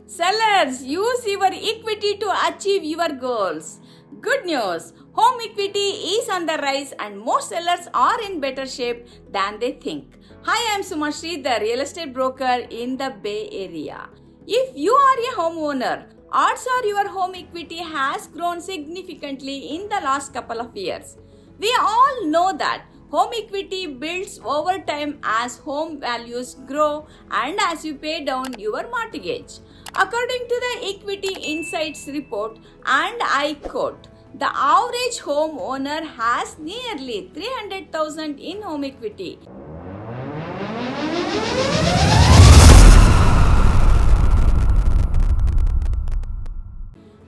Sellers, use your equity to achieve your goals. Good news, home equity is on the rise and most sellers are in better shape than they think. Hi, I am Suma Sridhar, real estate broker in the Bay Area. If you are a homeowner, odds are your home equity has grown significantly in the last couple of years. We all know that home equity builds over time as home values grow and as you pay down your mortgage. According to the Equity Insights report, and I quote, the average home owner has nearly 300,000 in home equity.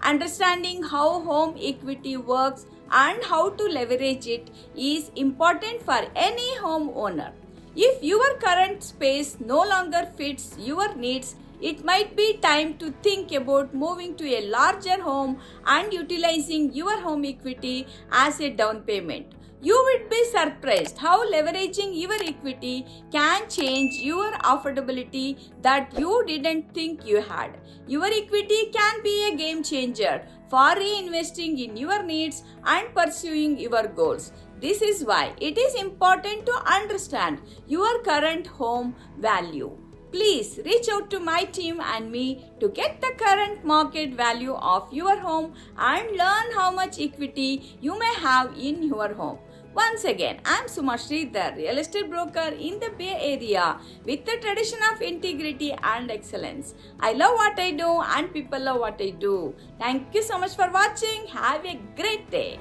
Understanding how home equity works and how to leverage it is important for any homeowner. If your current space no longer fits your needs, it might be time to think about moving to a larger home and utilizing your home equity as a down payment. You would be surprised how leveraging your equity can change your affordability that you didn't think you had. Your equity can be a game changer for reinvesting in your needs and pursuing your goals. This is why it is important to understand your current home value. Please reach out to my team and me to get the current market value of your home and learn how much equity you may have in your home. Once again, I am Suma Sridhar, real estate broker in the Bay Area with the tradition of integrity and excellence. I love what I do and people love what I do. Thank you so much for watching. Have a great day.